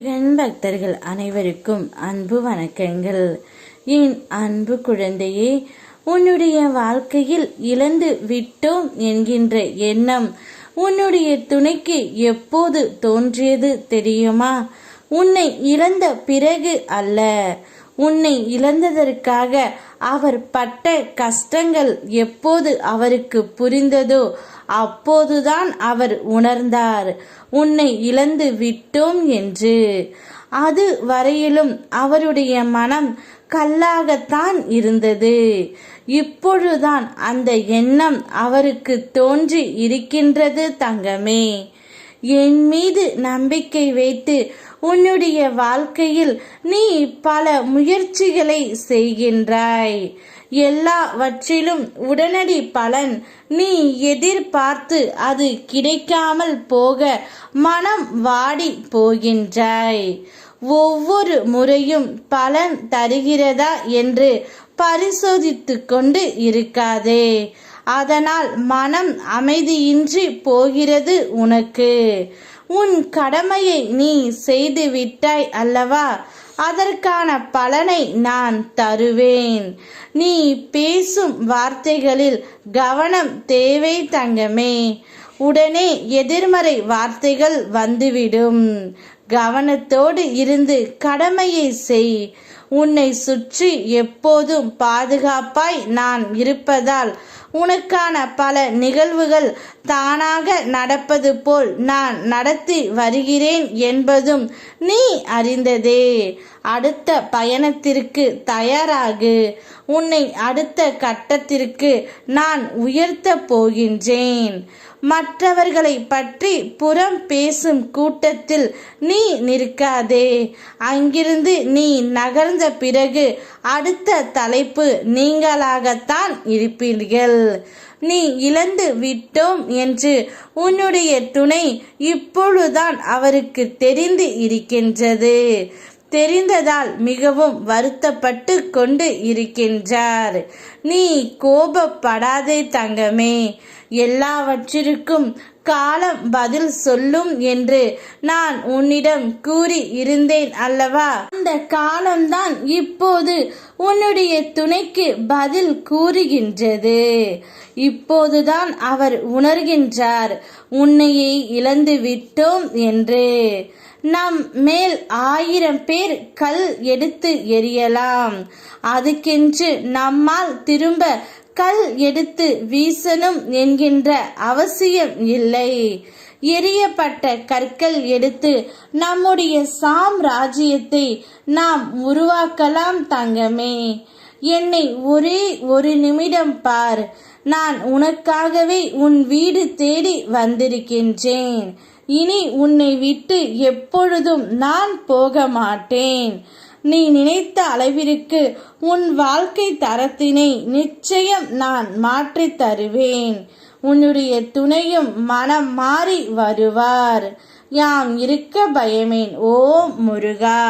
பக்தர்கள் அனைவருக்கும் அன்பு வணக்கங்கள். என் அன்பு குழந்தையே, உன்னுடைய வாழ்க்கையில் இழந்து விட்டோம் என்கின்ற எண்ணம் உன்னுடைய துணைக்கு எப்போது தோன்றியது தெரியுமா? உன்னை இழந்த பிறகு அல்ல. உன்னை இழந்ததற்காக அவர் பட்ட கஷ்டங்கள் எப்போது அவருக்கு புரிந்ததோ அப்போதுதான் அவர் உணர்ந்தார் உன்னை இழந்து விட்டோம் என்று. அது வரையிலும் அவருடைய மனம் கல்லாகத்தான் இருந்தது. இப்பொழுதுதான் அந்த எண்ணம் அவருக்கு தோன்றி இருக்கின்றது தங்கமே. என் மீது நம்பிக்கை வைத்து உன்னுடைய வாழ்க்கையில் நீ பல முயற்சிகளை செய்கின்றாய். எல்லாவற்றிலும் உடனடி பலன் நீ எதிர்பார்த்து அது கிடைக்காமல் போக மனம் வாடி போகின்றாய். ஒவ்வொரு முறையும் பலன் தருகிறதா என்று பரிசோதித்து கொண்டு இருக்காதே. அதனால் மனம் அமைதியின்றி போகிறது உனக்கு. உன் கடமையை நீ செய்து விட்டாய் அல்லவா? அதற்கான பலனை நான் தருவேன். நீ பேசும் வார்த்தைகளில் கவனம் தேவை தங்கமே. உடனே எதிர்மறை வார்த்தைகள் வந்துவிடும். கவனத்தோடு இருந்து கடமையை செய். உன்னை சுற்றி எப்போதும் பாதுகாப்பாய் நான் இருப்பதால் உனக்கான பல நிகழ்வுகள் தானாக நடப்பது போல் நான் நடத்தி வருகிறேன் என்பதும் நீ அறிந்ததே. அடுத்த பயணத்திற்கு தயாராகு. உன்னை அடுத்த கட்டத்திற்கு நான் உயர்த்த போகின்றேன். மற்றவர்களை பற்றி புறம் பேசும் கூட்டத்தில் நீ நிற்காதே. அங்கிருந்து நீ நகர்ந்த பிறகு அடுத்த தலைப்பு நீங்களாகத்தான் இருப்பீர்கள். நீ இழந்து விட்டோம் என்று உன்னுடைய துணை இப்பொழுதுதான் அவருக்கு தெரிந்து இருக்கின்றது. தெரிந்ததால் மிகவும் வருத்தப்பட்டு கொண்டு இருக்கின்றார். நீ கோபப்படாதே தங்கமே. எல்லாவற்றிற்கும் காலம் பதில் சொல்லும் என்று நான் உன்னிடம் கூறி இருந்தேன் அல்லவா? அந்த காலம்தான் இப்போது உன்னுடைய துணைக்கு பதில் கூறுகின்றது. இப்போதுதான் அவர் உணர்கின்றார் உன்னையை இழந்து விட்டோம் என்று. நம் மேல் 1000 பேர் கல் எடுத்து எறியலாம். அதுக்கென்று நம்மால் திரும்ப கல் எடுத்து வீசணும் என்கின்ற அவசியம் இல்லை. எரியப்பட்ட கற்கள் எடுத்து நம்முடைய சாம்ராஜ்யத்தை நாம் உருவாக்கலாம் தங்கமே. என்னை ஒரே ஒரு நிமிடம் பார். நான் உனக்காகவே உன் வீடு தேடி வந்திருக்கின்றேன். இனி உன்னை விட்டு எப்பொழுதும் நான் போக மாட்டேன். நீ நினைத்த அளவிற்கு உன் வாழ்க்கை தரத்தினை நிச்சயம் நான் மாற்றி தருவேன். உன்னுடைய துணையும் மனம் மாறி வருவார். யாம் இருக்க பயமேன். ஓம் முருகா.